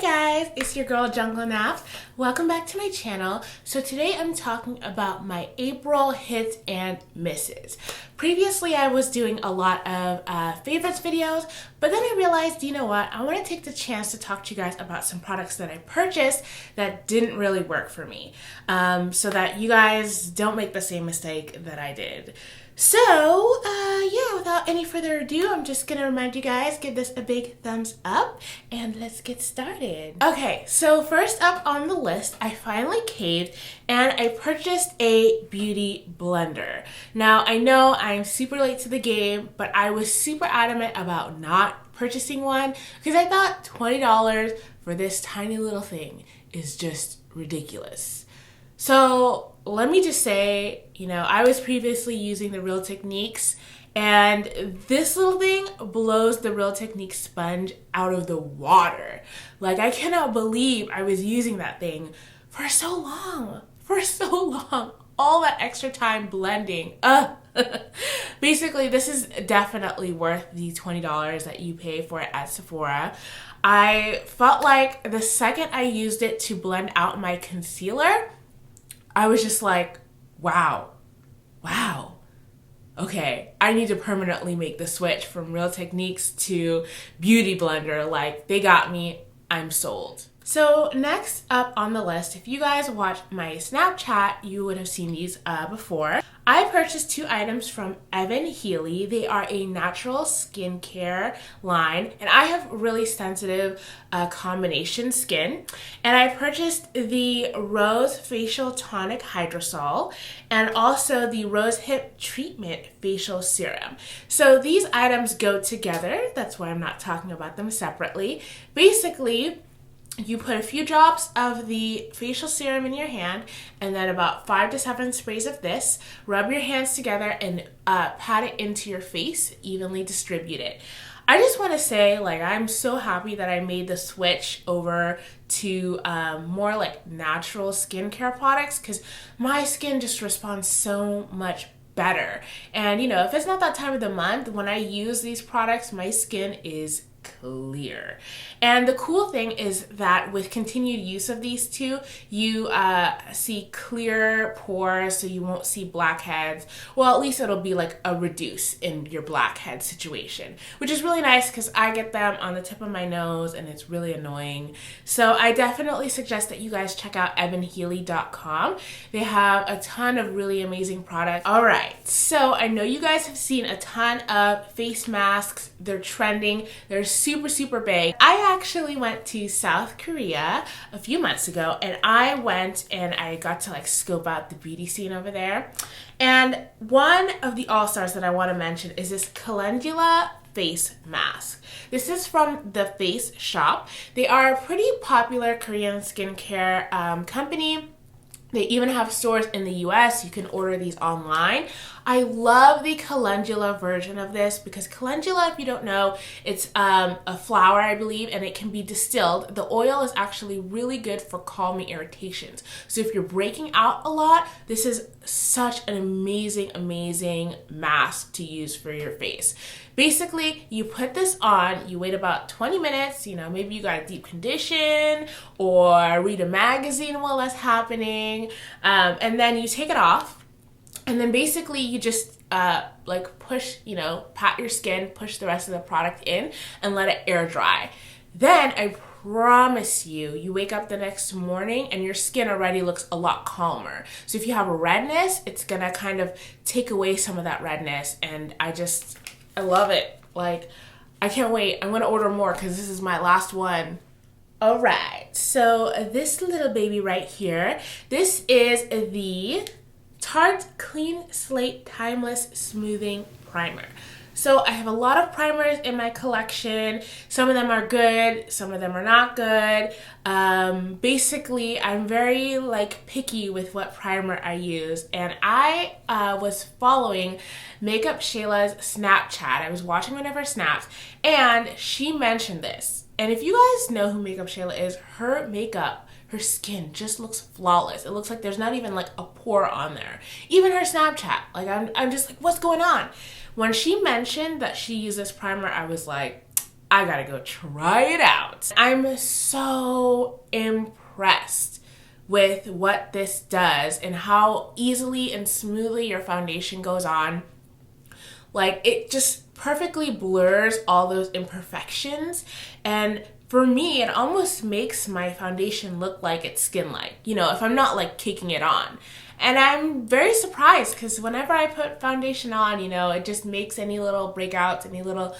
Guys, it's your girl Jungle Naps. Welcome back to my channel. So today I'm talking about my April hits and misses. Previously I was doing a lot of favorites videos, but then I realized, you know what, I want to take the chance to talk to you guys about some products that I purchased that didn't really work for me, so that you guys don't make the same mistake that I did. So, yeah, without any further ado, I'm just gonna remind you guys, give this a big thumbs up, and let's get started. Okay, so first up on the list, I finally caved, and I purchased a beauty blender. Now, I know I'm super late to the game, but I was super adamant about not purchasing one, because I thought $20 for this tiny little thing is just ridiculous. So let me just say, you know, I was previously using the Real Techniques, and this little thing blows the Real Techniques sponge out of the water. Like, I cannot believe I was using that thing for so long. All that extra time blending. Basically, this is definitely worth the $20 that you pay for it at Sephora. I felt like the second I used it to blend out my concealer, I was just like, wow, okay, I need to permanently make the switch from Real Techniques to Beauty Blender. Like, they got me, I'm sold. So next up on the list, if you guys watch my Snapchat, you would have seen these before. I purchased two items from Evan Healy. They are a natural skincare line, and I have really sensitive combination skin. And I purchased the Rose Facial Tonic Hydrosol and also the Rose Hip Treatment Facial Serum. So these items go together. That's why I'm not talking about them separately. Basically, you put a few drops of the facial serum in your hand and then about 5 to 7 sprays of this. Rub your hands together and pat it into your face, evenly distribute it. I just want to say, like, I'm so happy that I made the switch over to more like natural skincare products, because my skin just responds so much better. And you know, if it's not that time of the month, when I use these products, my skin is clear. And the cool thing is that with continued use of these two, you see clear pores, so you won't see blackheads. Well, at least it'll be like a reduce in your blackhead situation, which is really nice because I get them on the tip of my nose and it's really annoying. So I definitely suggest that you guys check out evanhealy.com. They have a ton of really amazing products. All right, so I know you guys have seen a ton of face masks. They're trending. They're super big. I actually went to South Korea a few months ago, and I went and I got to like scope out the beauty scene over there. And one of the all-stars that I want to mention is this calendula face mask. This is from The Face Shop. They are a pretty popular Korean skincare company. They even have stores in the US. You can order these online. I love the calendula version of this because calendula, if you don't know, it's a flower, I believe, and it can be distilled. The oil is actually really good for calming irritations. So if you're breaking out a lot, this is such an amazing mask to use for your face. Basically, you put this on, you wait about 20 minutes, you know, maybe you got a deep condition or read a magazine while that's happening, and then you take it off. And then basically you just like push, you know, pat your skin, push the rest of the product in and let it air dry. Then I promise you, you wake up the next morning and your skin already looks a lot calmer. So if you have redness, it's gonna kind of take away some of that redness, and I love it. Like, I can't wait. I'm gonna order more because this is my last one. All right, so this little baby right here, this is the Tarte Clean Slate Timeless Smoothing Primer. So I have a lot of primers in my collection. Some of them are good, some of them are not good. Basically, I'm very like picky with what primer I use, and I was following Makeup Shayla's Snapchat. I was watching one of her snaps, and she mentioned this. And if you guys know who Makeup Shayla is, her makeup, her skin just looks flawless. It looks like there's not even like a pore on there. Even her Snapchat, like I'm just like, what's going on? When she mentioned that she used this primer, I was like, I gotta go try it out. I'm so impressed with what this does and how easily and smoothly your foundation goes on. Like, it just perfectly blurs all those imperfections, and for me, it almost makes my foundation look like it's skin-like, you know, if I'm not like caking it on. And I'm very surprised because whenever I put foundation on, you know, it just makes any little breakouts, any little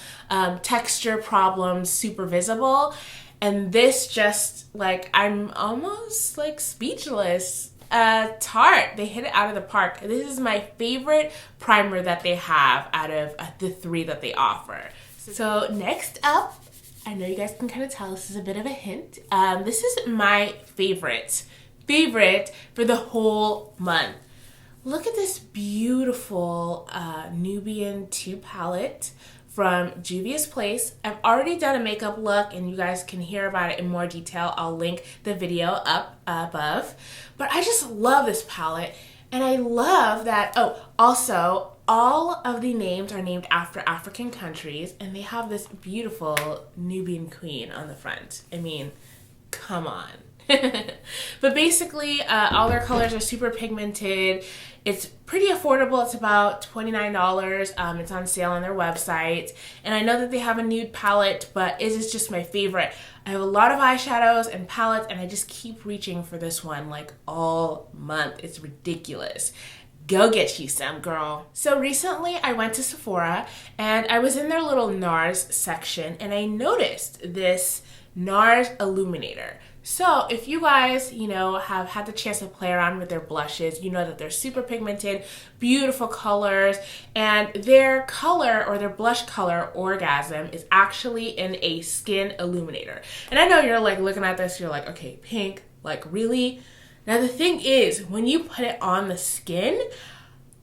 texture problems super visible. And this just, like, I'm almost like speechless. Tarte, they hit it out of the park. This is my favorite primer that they have out of the 3 that they offer. So next up, I know you guys can kind of tell this is a bit of a hint. This is my favorite for the whole month. Look at this beautiful Nubian 2 palette from Juvia's Place. I've already done a makeup look and you guys can hear about it in more detail. I'll link the video up above. But I just love this palette, and I love that, oh, also, all of the names are named after African countries, and they have this beautiful Nubian queen on the front. I mean, come on. But basically, all their colors are super pigmented. It's pretty affordable. It's about $29. It's on sale on their website. And I know that they have a nude palette, but it is just my favorite. I have a lot of eyeshadows and palettes, and I just keep reaching for this one like all month. It's ridiculous. Go get you some, girl. So recently I went to Sephora and I was in their little NARS section and I noticed this NARS illuminator. So if you guys, you know, have had the chance to play around with their blushes, you know that they're super pigmented, beautiful colors, and their color or their blush color Orgasm is actually in a skin illuminator. And I know you're like looking at this, you're like, okay, pink, like really? Now the thing is, when you put it on the skin,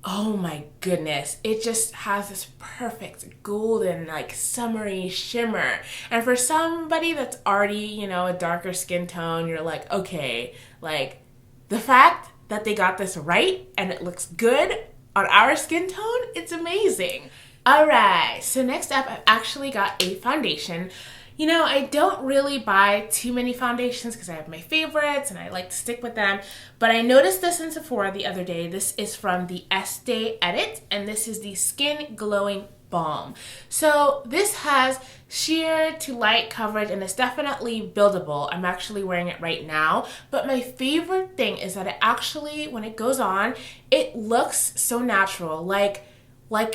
oh my goodness, it just has this perfect golden, like summery shimmer. And for somebody that's already, you know, a darker skin tone, you're like, okay, like the fact that they got this right and it looks good on our skin tone, it's amazing. All right, so next up, I've actually got a foundation. You know, I don't really buy too many foundations because I have my favorites and I like to stick with them. But I noticed this in Sephora the other day. This is from the Estee Edit, and this is the Skin Glowing Balm. So this has sheer to light coverage and it's definitely buildable. I'm actually wearing it right now. But my favorite thing is that it actually, when it goes on, it looks so natural, like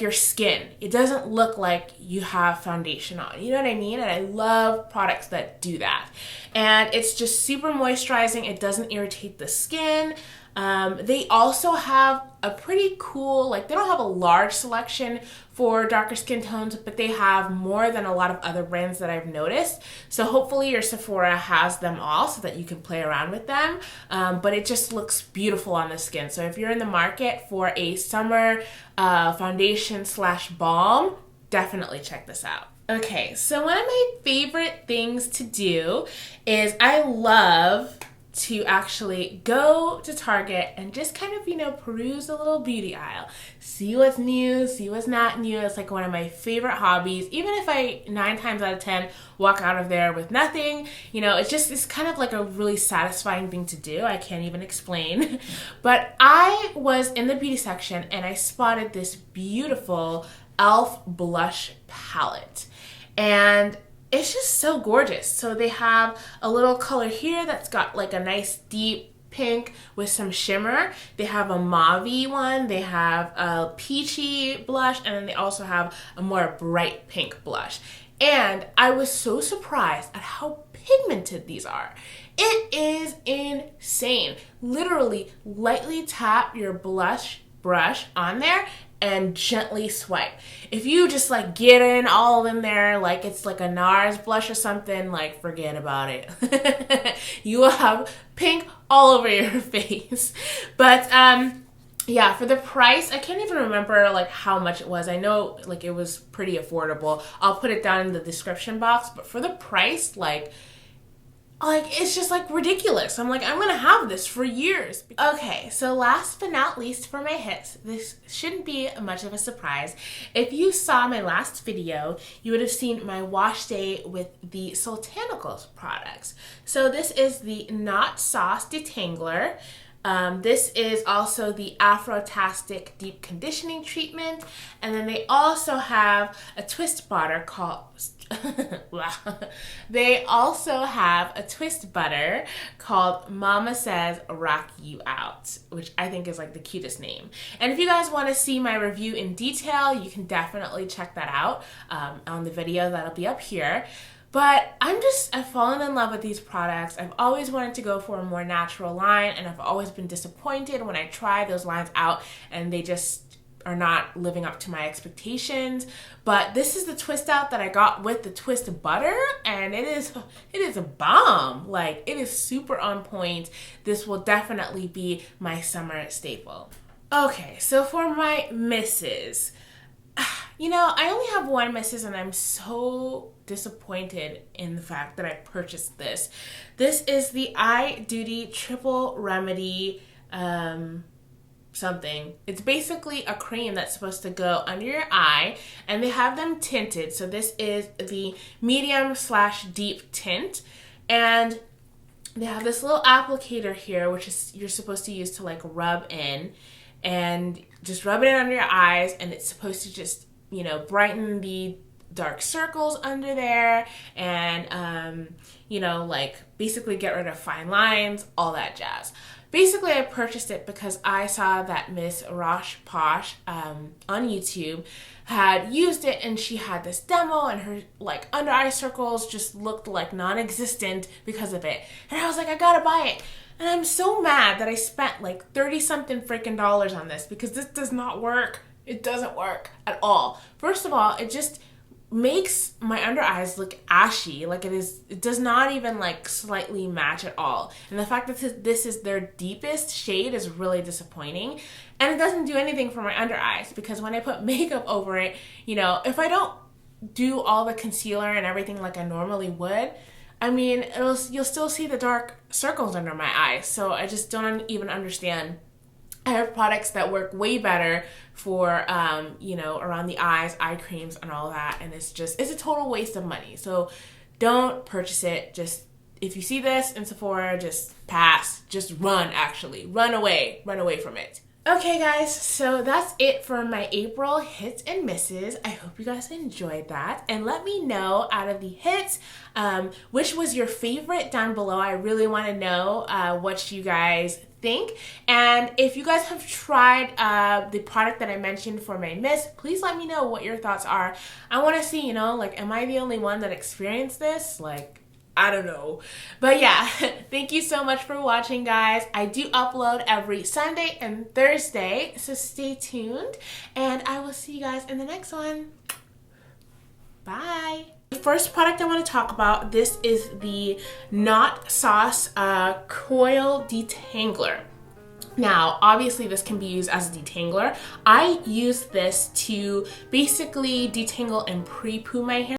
your skin. It doesn't look like you have foundation on. You know what I mean? And I love products that do that. And it's just super moisturizing. It doesn't irritate the skin. They also have a pretty cool, like they don't have a large selection for darker skin tones, but they have more than a lot of other brands that I've noticed. So hopefully your Sephora has them all so that you can play around with them. But it just looks beautiful on the skin. So if you're in the market for a summer foundation / balm, definitely check this out. Okay, so one of my favorite things to do is I love to actually go to Target and just kind of, you know, peruse the little beauty aisle. See what's new, see what's not new. It's like one of my favorite hobbies. Even if I 9 times out of 10 walk out of there with nothing, you know, it's kind of like a really satisfying thing to do. I can't even explain. But I was in the beauty section and I spotted this beautiful e.l.f. blush palette. And it's just so gorgeous. So they have a little color here that's got like a nice deep pink with some shimmer. They have a mauve one. They have a peachy blush. And then they also have a more bright pink blush. And I was so surprised at how pigmented these are. It is insane. Literally lightly tap your blush brush on there and gently swipe. If you just like get in all in there like it's like a NARS blush or something, like forget about it. You will have pink all over your face. But yeah, for the price, I can't even remember like how much it was. I know like it was pretty affordable. I'll put it down in the description box, but for the price, like like, it's just like ridiculous. I'm like, I'm gonna have this for years. Okay, so last but not least for my hits, this shouldn't be much of a surprise. If you saw my last video, you would have seen my wash day with the Soultanicals products. So this is the Not Sauce Detangler. This is also the Afrotastic Deep Conditioning Treatment. And then they also have a twist butter called... They also have a twist butter called Mama Says Rock You Out, which I think is like the cutest name. And if you guys want to see my review in detail, you can definitely check that out on the video that'll be up here. But I've fallen in love with these products. I've always wanted to go for a more natural line, and I've always been disappointed when I try those lines out and they just are not living up to my expectations. But this is the twist out that I got with the twist butter, and it is a bomb. Like, it is super on point. This will definitely be my summer staple. Okay, so for my misses, you know, I only have one misses, and I'm so disappointed in the fact that I purchased this. This is the Eye Duty Triple Remedy something. It's basically a cream that's supposed to go under your eye, and they have them tinted. So this is the medium/deep tint, and they have this little applicator here, which is you're supposed to use to like rub in, and just rub it in under your eyes, and it's supposed to just, you know, brighten the dark circles under there, and you know, like basically get rid of fine lines, all that jazz. Basically, I purchased it because I saw that Miss Rosh Posh on YouTube had used it, and she had this demo, and her like under eye circles just looked like non-existent because of it. And I was like, I gotta buy it. And I'm so mad that I spent like 30 something freaking dollars on this, because this does not work. It doesn't work at all. First of all, it just makes my under eyes look ashy. Like, it does not even like slightly match at all. And the fact that this is their deepest shade is really disappointing. And it doesn't do anything for my under eyes, because when I put makeup over it, you know, if I don't do all the concealer and everything like I normally would, I mean, you'll still see the dark circles under my eyes. So I just don't even understand. I have products that work way better for, you know, around the eyes, eye creams and all that. And it's a total waste of money. So don't purchase it. Just, if you see this in Sephora, just pass. Just run, actually. Run away from it. Okay, guys, so that's it for my April hits and misses. I hope you guys enjoyed that. And let me know, out of the hits, which was your favorite down below. I really want to know what you guys think. And if you guys have tried the product that I mentioned for my miss, please let me know what your thoughts are. I want to see, you know, like, am I the only one that experienced this? Like, I don't know. But yeah, thank you so much for watching, guys. I do upload every Sunday and Thursday, so stay tuned. And I will see you guys in the next one. Bye. The first product I want to talk about, this is the Not Sauce Coil Detangler. Now, obviously this can be used as a detangler. I use this to basically detangle and pre-poo my hair.